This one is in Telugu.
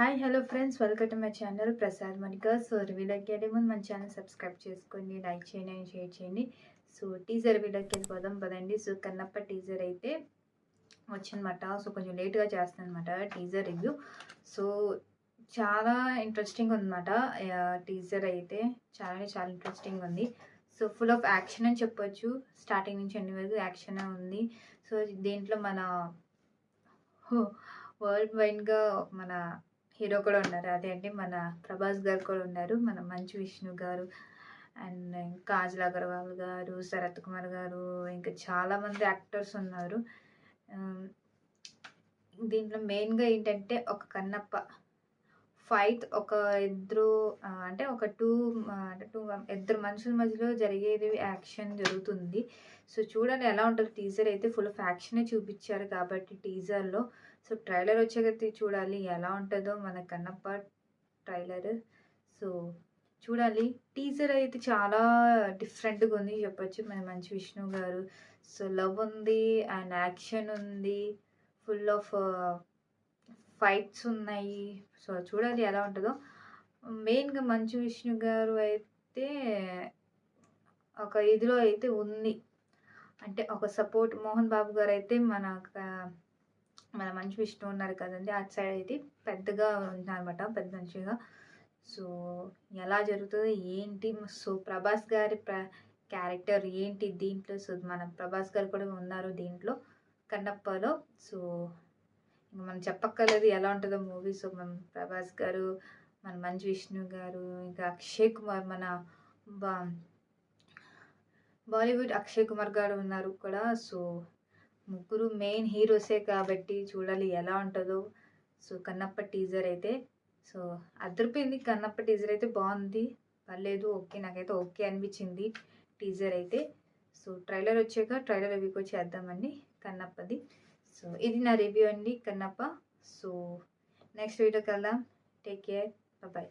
Hi hello friends, welcome to my channel Prasad Manika. So రివ్యూలోకి వెళ్ళే ముందు మన ఛానల్ సబ్స్క్రైబ్ చేసుకోండి, లైక్ చేయండి అండ్ షేర్ చేయండి. సో టీజర్ రివ్యూలోకి వెళ్ళిపోదాం పదండి. సో కన్నప్ప టీజర్ అయితే వచ్చిందన్నమాట. సో కొంచెం లేట్గా చేస్తాను అనమాట టీజర్ రివ్యూ. సో చాలా ఇంట్రెస్టింగ్ ఉందన్నమాట. టీజర్ అయితే చాలా ఇంట్రెస్టింగ్ ఉంది. సో ఫుల్ ఆఫ్ యాక్షన్ అని చెప్పొచ్చు. స్టార్టింగ్ నుంచి ఎండ్ వరకు యాక్షన్ ఉంది. సో దీంట్లో మన వరల్డ్ వైడ్గా మన హీరో కూడా ఉన్నారు. అదే అంటే మన ప్రభాస్ గారు కూడా ఉన్నారు, మన మంచు విష్ణు గారు అండ్ కాజల్ అగర్వాల్ గారు, శరత్ కుమార్ గారు, ఇంకా చాలామంది యాక్టర్స్ ఉన్నారు. దీంట్లో మెయిన్గా ఏంటంటే ఒక కన్నప్ప ఫైట్, ఒక ఇద్దరు అంటే ఒక టూ ఇద్దరు మనుషుల మధ్యలో జరిగేది యాక్షన్ జరుగుతుంది. సో చూడండి ఎలా ఉంటుంది. టీజర్ అయితే ఫుల్ ఆఫ్ యాక్షనే చూపించారు కాబట్టి టీజర్లో. సో ట్రైలర్ వచ్చేకైతే చూడాలి ఎలా ఉంటుందో మన కన్నప్ప ట్రైలర్. సో చూడాలి. టీజర్ అయితే చాలా డిఫరెంట్గా ఉంది చెప్పొచ్చు. మన మంచు విష్ణు గారు. సో లవ్ ఉంది అండ్ యాక్షన్ ఉంది, ఫుల్ ఆఫ్ ఫైట్స్ ఉన్నాయి. సో చూడాలి ఎలా ఉంటుందో. మెయిన్గా మంచు విష్ణు గారు అయితే ఒక ఇదిలో అయితే ఉంది, అంటే ఒక సపోర్ట్. మోహన్ బాబు గారు అయితే మన మంచు విష్ణు ఉన్నారు కదండి, అటు సైడ్ అయితే పెద్దగా ఉన్నారన్నమాట, పెద్ద మంచిగా. సో ఎలా జరుగుతుందో ఏంటి. సో ప్రభాస్ గారి క్యారెక్టర్ ఏంటి దీంట్లో. సో మన ప్రభాస్ గారు కూడా ఉన్నారు దీంట్లో కన్నప్పలో. సో ఇంకా మనం చెప్పక్కర్లేదు ఎలా ఉంటుందో మూవీ. సో మన ప్రభాస్ గారు, మన మంచు విష్ణు గారు, ఇంకా అక్షయ్ కుమార్, మన బాలీవుడ్ అక్షయ్ కుమార్ గారు ఉన్నారు కూడా. సో ముగ్గురు మెయిన్ హీరోసే కాబట్టి చూడాలి ఎలా ఉంటుందో. సో కన్నప్ప టీజర్ అయితే సో అదిరిపోయింది. కన్నప్ప టీజర్ అయితే బాగుంది, పర్లేదు, ఓకే, నాకైతే ఓకే అనిపించింది టీజర్ అయితే. సో ట్రైలర్ వచ్చాక ట్రైలర్ రివ్యూకి వచ్చి చేద్దామండి కన్నప్పది. సో ఇది నా రివ్యూ అండి కన్నప్ప. సో నెక్స్ట్ వీడియోకి వెళ్దాం. Take care, bye.